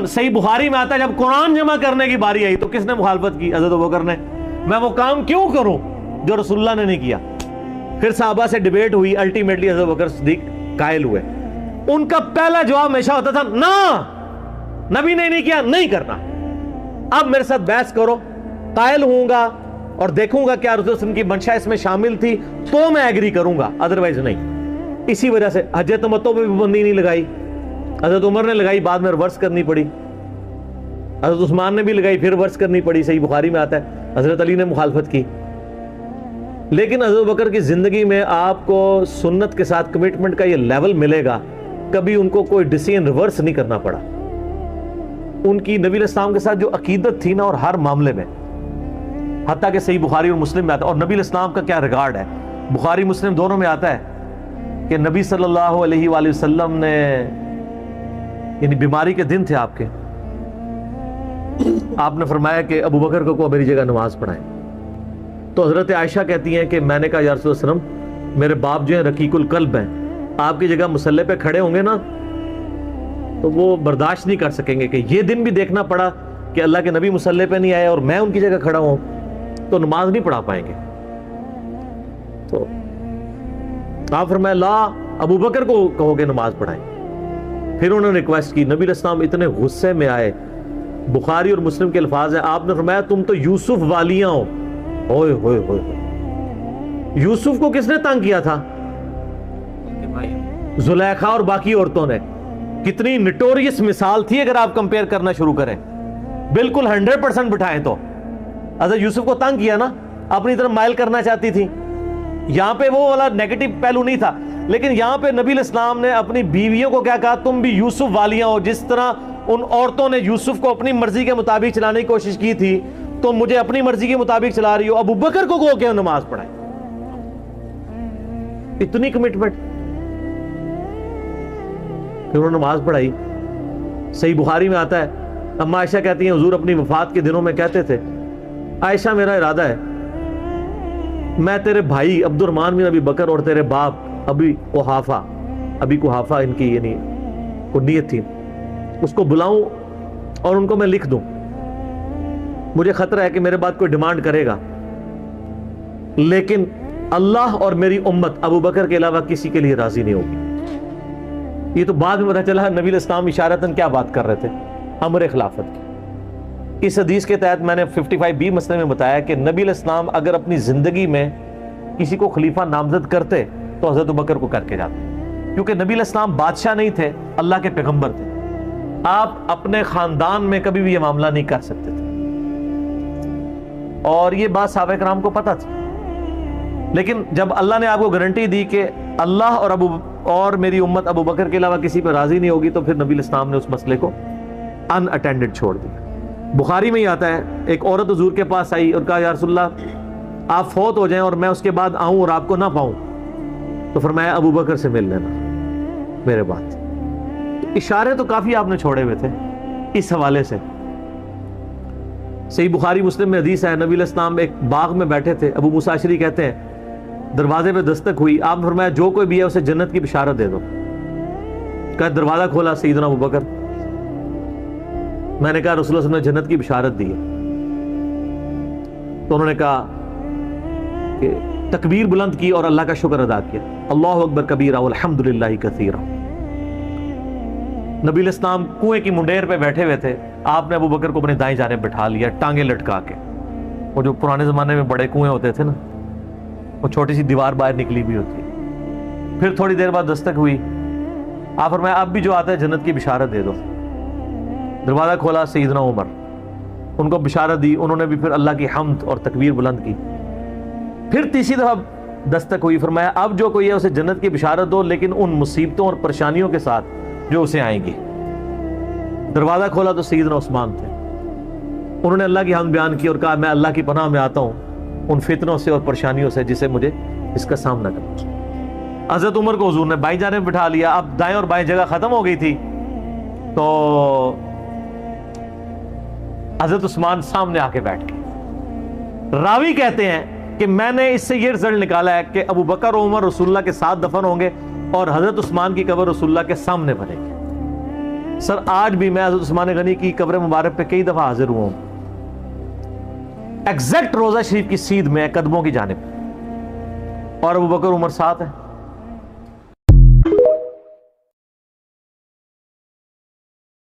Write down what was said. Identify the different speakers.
Speaker 1: صحیح بخاری میں آتا ہے جب قرآن جمع کرنے کی باری آئی تو کس نے مخالفت کی؟ حضرت ابوبکر نے. میں وہ کام کیوں کروں جو رسول اللہ نے نہیں کیا؟ پھر صحابہ سے ڈیبیٹ ہوئی, الٹیمیٹلی حضرت ابوبکر صدیق قائل ہوئے. ان کا پہلا جواب ہمیشہ ہوتا تھا نا, نبی نے نہیں کیا, نہیں کرنا. اب میرے ساتھ بحث کرو, قائل ہوں گا اور دیکھوں گا کیا رسول اللہ کی منشا اس میں شامل تھی تو میں ایگری کروں گا, ادروائز نہیں. اسی وجہ سے حج تمتع پہ بھی پابندی نہیں لگائی. حضرت عمر نے لگائی, بعد میں ریورس کرنی پڑی. حضرت عثمان نے بھی لگائی, پھر ریورس کرنی پڑی. صحیح بخاری میں آتا ہے حضرت علی نے مخالفت کی. لیکن حضرت بکر کی زندگی میں آپ کو سنت کے ساتھ کمٹمنٹ کا یہ لیول ملے گا, کبھی ان کو کوئی ڈیسیژن ریورس نہیں کرنا پڑا. ان کی نبی علیہ السلام کے ساتھ جو عقیدت تھی نا, اور ہر معاملے میں, حتیٰ کہ صحیح بخاری اور مسلم میں آتا ہے. اور نبی علیہ السلام کا کیا ریگارڈ ہے, بخاری مسلم دونوں میں آتا ہے کہ نبی صلی اللہ علیہ وآلہ وسلم نے, یعنی بیماری کے دن تھے آپ کے, آپ نے فرمایا کہ ابو بکر کو میری جگہ نماز پڑھائیں. تو حضرت عائشہ کہتی ہیں کہ میں نے کہا یا رسول اللہ علیہ وسلم, میرے باپ جو ہیں رقیق القلب ہیں, آپ کی جگہ مصلی پہ کھڑے ہوں گے نا تو وہ برداشت نہیں کر سکیں گے کہ یہ دن بھی دیکھنا پڑا کہ اللہ کے نبی مصلی پہ نہیں آئے اور میں ان کی جگہ کھڑا ہوں, تو نماز نہیں پڑھا پائیں گے. تو آپ فرمایا لا, ابو بکر کو کہو کہ نماز پڑھائیں. پھر انہوں نے ریکویسٹ کی, نبی علیہ السلام اتنے غصے میں آئے. بخاری اور مسلم کے الفاظ ہیں, آپ نے فرمایا تم تو یوسف والیاں ہو. ہوئے ہوئے ہوئے, یوسف کو کس نے تنگ کیا تھا؟ زلیخا اور باقی عورتوں نے. کتنی نٹوریس مثال تھی اگر آپ کمپیئر کرنا شروع کریں, بالکل 100% بٹھائیں تو. حضرت یوسف کو تنگ کیا نا, اپنی طرف مائل کرنا چاہتی تھی. یہاں پہ وہ والا نیگیٹو پہلو نہیں تھا, لیکن یہاں پہ نبی علیہ السلام نے اپنی بیویوں کو کیا کہا, تم بھی یوسف والیاں ہو. جس طرح ان عورتوں نے یوسف کو اپنی مرضی کے مطابق چلانے کی کوشش کی تھی, تو مجھے اپنی مرضی کے مطابق چلا رہی ہو. ابو بکر کو کہو کہ نماز پڑھائیں. اتنی کمٹمنٹ. پھر انہوں نے نماز پڑھائی. صحیح بخاری میں آتا ہے, اما عائشہ کہتی ہیں حضور اپنی وفات کے دنوں میں کہتے تھے, عائشہ میرا ارادہ ہے میں تیرے بھائی عبد الرحمن بن ابی بکر اور تیرے باپ ابی قحافہ ان کی یعنی کو نیت تھی, اس کو بلاؤں اور ان کو میں لکھ دوں. مجھے خطرہ ہے کہ میرے بعد کوئی ڈیمانڈ کرے گا, لیکن اللہ اور میری امت ابو بکر کے علاوہ کسی کے لیے راضی نہیں ہوگی. یہ تو بعد میں پتہ چلا نبی علیہ السلام اشارتاً کیا بات کر رہے تھے, امر خلافت کی. اس حدیث کے تحت میں نے 55B مسئلے میں بتایا کہ نبی علیہ السلام اگر اپنی زندگی میں کسی کو خلیفہ نامزد کرتے تو حضرت ابو بکر کو کر کے جاتے, کیونکہ نبی علیہ السلام بادشاہ نہیں تھے, اللہ کے پیغمبر تھے. آپ اپنے خاندان میں کبھی بھی یہ معاملہ نہیں کر سکتے تھے, اور یہ بات صحابہ کرام کو پتہ تھی. لیکن جب اللہ نے آپ کو گارنٹی دی کہ اللہ اور میری امت ابو بکر کے علاوہ کسی پہ راضی نہیں ہوگی, تو پھر نبی علیہ السلام نے اس مسئلے کو ان اٹینڈڈ چھوڑ دیا. بخاری میں ہی آتا ہے, ایک عورت حضور کے پاس آئی اور کہا یا رسول اللہ آپ فوت ہو جائیں اور میں اس کے بعد آؤں اور آپ کو نہ پاؤں, تو فرمایا ابو بکر سے مل لینا میرے بعد. اشارے تو کافی آپ نے چھوڑے ہوئے تھے اس حوالے سے. صحیح بخاری مسلم میں حدیث ہے, نبی علیہ السلام ایک باغ میں بیٹھے تھے, ابو موسیٰ اشعری کہتے ہیں دروازے پہ دستک ہوئی, آپ نے فرمایا جو کوئی بھی ہے اسے جنت کی بشارت دے دو. کہا دروازہ کھولا سیدنا ابو بکر, میں نے کہا رسول اللہ صلی اللہ علیہ وسلم نے جنت کی بشارت دی ہے. تو انہوں نے کہا کہ تکبیر بلند کی اور اللہ کا شکر ادا کیا, اللہ اکبر کبیرہ والحمدللہ کثیرہ. نبی علیہ السلام کنویں کی منڈیر پہ بیٹھے ہوئے تھے, آپ نے ابو بکر کو اپنی دائیں جانب بٹھا لیا ٹانگیں لٹکا کے. وہ جو پرانے زمانے میں بڑے کنویں ہوتے تھے نا, وہ چھوٹی سی دیوار باہر نکلی بھی ہوتی. پھر تھوڑی دیر بعد دستک ہوئی, آپ فرمایا اب بھی جو آتا ہے جنت کی بشارت دے دو. دروازہ کھولا سیدنا عمر, ان کو بشارت دی, انہوں نے بھی پھر اللہ کی حمد اور تکبیر بلند کی. پھر تیسری دفعہ دستک ہوئی, فرمایا اب جو کوئی ہے اسے جنت کی بشارت دو, لیکن ان مصیبتوں اور پریشانیوں کے ساتھ جو اسے آئیں گی. دروازہ کھولا تو سیدنا عثمان تھے, انہوں نے اللہ کی حمد بیان کی اور کہا میں اللہ کی پناہ میں آتا ہوں ان فتنوں سے اور پریشانیوں سے جسے مجھے اس کا سامنا کرنا. حضرت عمر کو حضور نے بائیں جانب بٹھا لیا. اب دائیں اور بائیں جگہ ختم ہو گئی تھی, تو حضرت عثمان سامنے آ کے بیٹھ گئے. راوی کہتے ہیں کہ میں نے اس سے یہ رزلٹ نکالا ہے کہ ابو بکر و عمر رسول اللہ کے ساتھ دفن ہوں گے اور حضرت عثمان کی قبر رسول اللہ کے سامنے بنے گی. سر آج بھی میں حضرت عثمان غنی کی قبر مبارک پہ کئی دفعہ حاضر ہوا ہوں، ایگزیکٹ روضہ شریف کی سیدھ میں قدموں کی جانب، اور ابو بکر عمر ساتھ ہے.